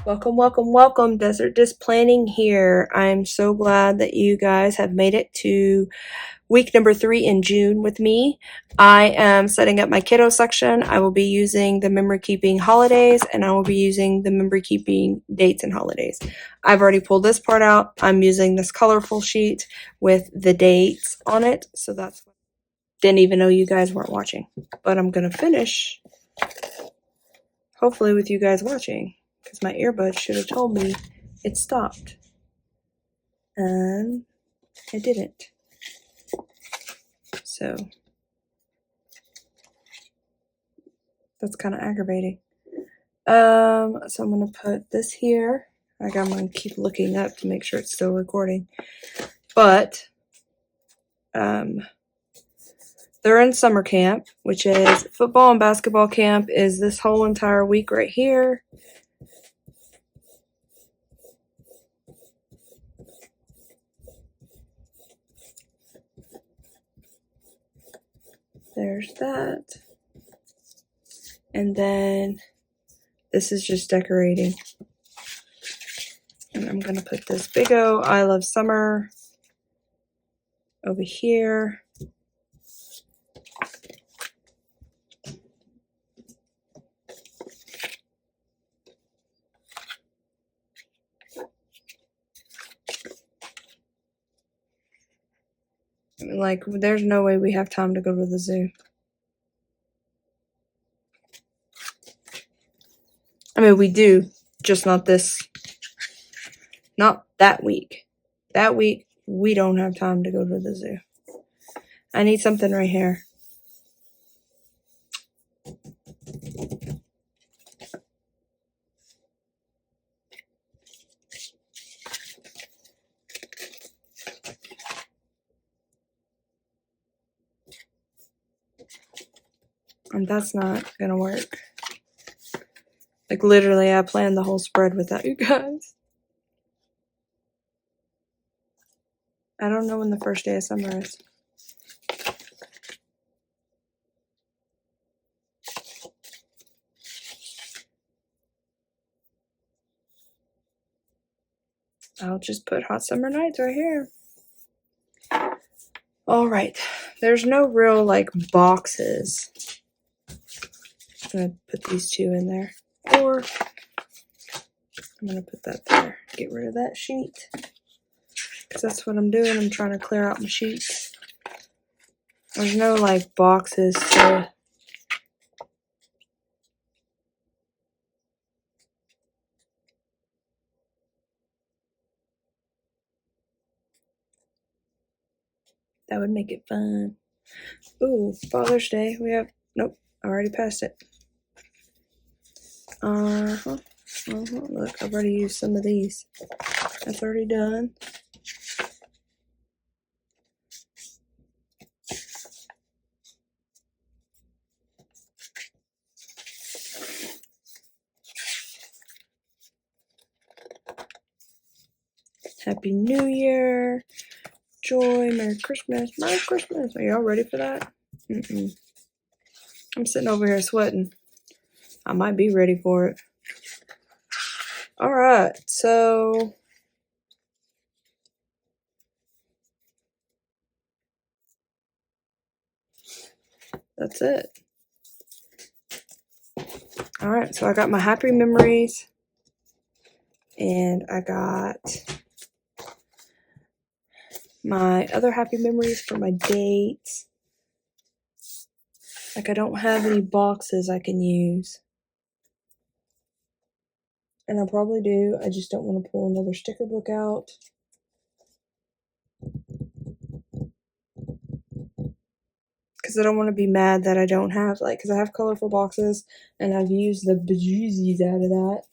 Welcome, welcome, welcome. Desert Disc Planning here. I'm so glad that you guys have made it to week number 3 in June with me. I am setting up my kiddo section. I will be using the memory keeping holidays and I will be using the memory keeping dates and holidays. I've already pulled this part out. I'm using this colorful sheet with the dates on it. So that's didn't even know you guys weren't watching. But I'm going to finish hopefully with you guys watching. Because my earbuds should have told me it stopped. And it didn't. So that's kind of aggravating. So I'm going to put this here. I'm going to keep looking up to make sure it's still recording. But they're in summer camp, which is football and basketball camp is this whole entire week right here. There's that. And then this is just decorating. And I'm going to put this big O I love summer over here. Like, there's no way we have time to go to the zoo. I mean, we do, just not that week. That week, we don't have time to go to the zoo. I need something right here. And that's not gonna work. Like, literally, I planned the whole spread without you guys. I don't know when the first day of summer is. I'll just put hot summer nights right here. All right. There's no real, like, boxes. I'm gonna put these two in there. Or I'm gonna put that there. Get rid of that sheet. Because that's what I'm doing. I'm trying to clear out my sheets. There's no, like, boxes to... That would make it fun. Ooh, Father's Day. We have... Nope. I already passed it. Look, I've already used some of these. That's already done. Happy New Year. Joy. Merry Christmas. Merry Christmas. Are y'all ready for that? I'm sitting over here sweating. I might be ready for it. Alright, so... that's it. Alright, so I got my happy memories. And I got my other happy memories for my dates. Like, I don't have any boxes I can use. And I probably do. I just don't want to pull another sticker book out. Because I don't want to be mad that I don't have, like, because I have colorful boxes and I've used the bejeezies out of that.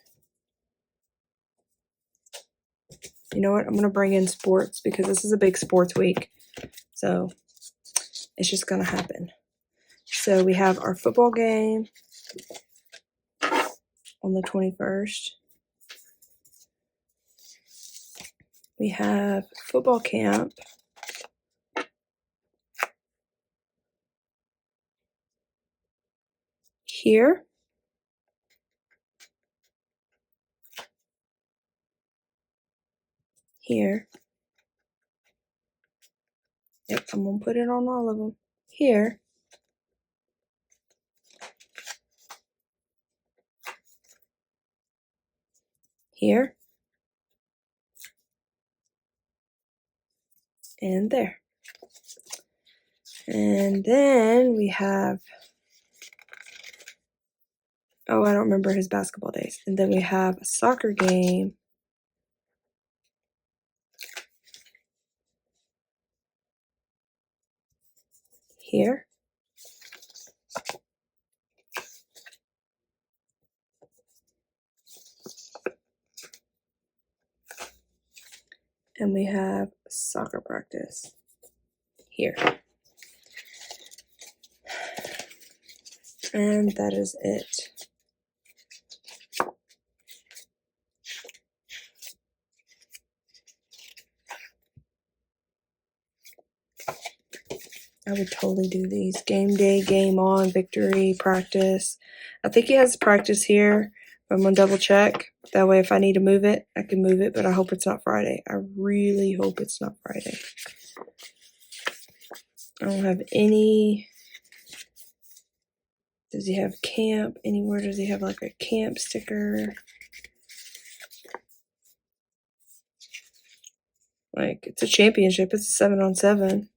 You know what? I'm going to bring in sports because this is a big sports week. So it's just going to happen. So we have our football game on the 21st. We have football camp here. here. Yep, I'm going to put it on all of them. Here. Here. And there. And then we have, oh, I don't remember his basketball days. And then we have a soccer game here. And we have soccer practice here. And that is it. I would totally do these. Game day, game on, victory, practice. I think he has practice here. I'm going to double check. That way if I need to move it, I can move it, but I hope it's not Friday. I really hope it's not Friday. I don't have any. Does he have camp anywhere? Does he have like a camp sticker? Like, it's a championship. It's a 7-on-7.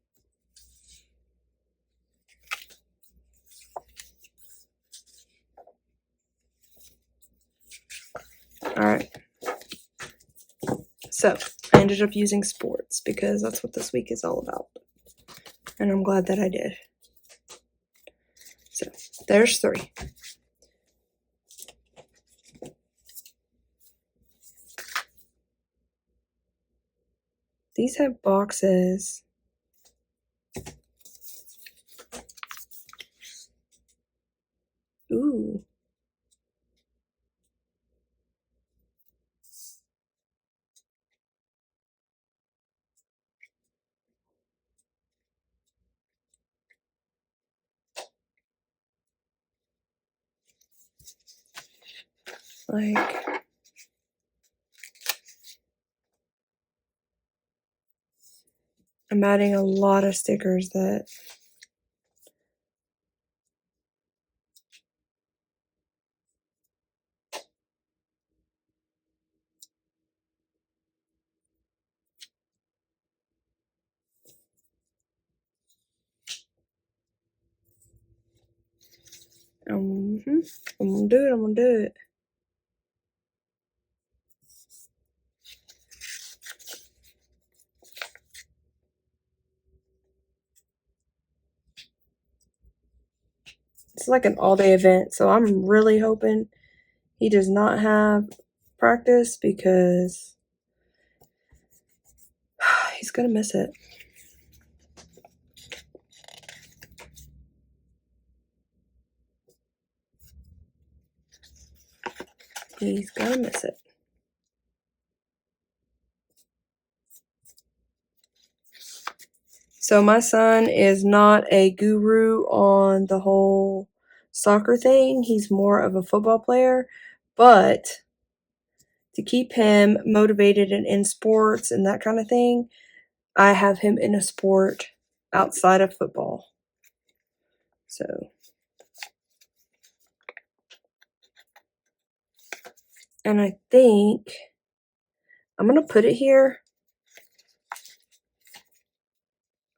Alright. So, I ended up using sports because that's what this week is all about. And I'm glad that I did. So, there's 3. These have boxes. Ooh. Like, I'm adding a lot of stickers that I'm gonna do it. It's like an all-day event, so I'm really hoping he does not have practice because he's gonna miss it. He's gonna miss it. So my son is not a guru on the whole soccer thing. He's more of a football player, but to keep him motivated and in sports and that kind of thing, I have him in a sport outside of football. So, and I think I'm gonna put it here.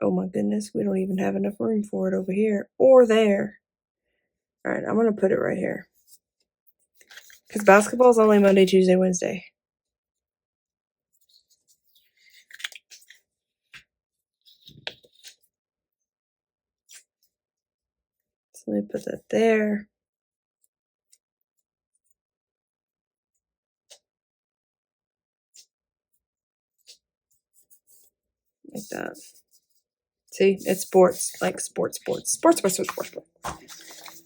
Oh my goodness, we don't even have enough room for it over here or there. All right, I'm gonna put it right here. Because basketball is only Monday, Tuesday, Wednesday. So let me put that there. Like that. See, it's sports, like sports.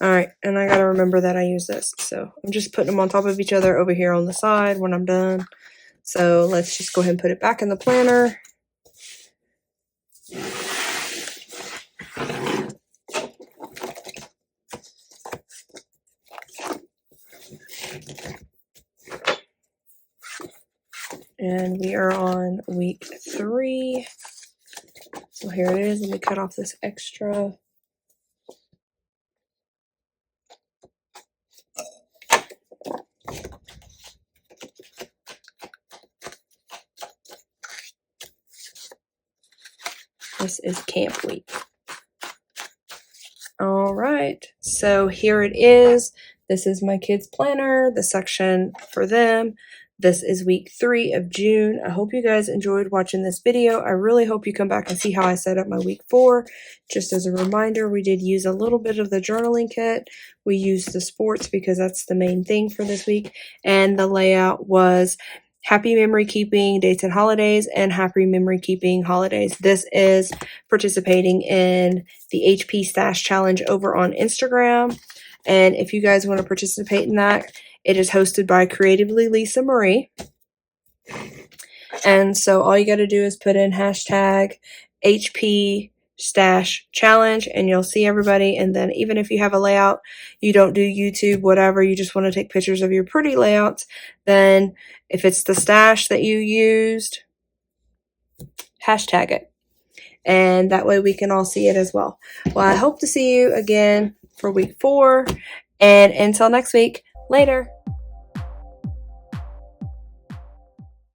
All right, and I gotta remember that I use this. So I'm just putting them on top of each other over here on the side when I'm done. So let's just go ahead and put it back in the planner. And we are on week 3. So here it is. Let me cut off this extra. This is camp week. All right, so here it is. This is my kids' planner, the section for them. This is week 3 of June. I hope you guys enjoyed watching this video. I really hope you come back and see how I set up my week 4. Just as a reminder, we did use a little bit of the journaling kit. We used the sports because that's the main thing for this week. And the layout was happy memory keeping dates and holidays and happy memory keeping holidays. This is participating in the HP Stash Challenge over on Instagram. And if you guys want to participate in that, it is hosted by Creatively Lisa Marie. And so all you got to do is put in hashtag HP Stash Challenge and you'll see everybody. And then even if you have a layout, you don't do YouTube, whatever, you just want to take pictures of your pretty layouts, then if it's the stash that you used, hashtag it. And that way we can all see it as well. Well, I hope to see you again for week 4. And until next week, later.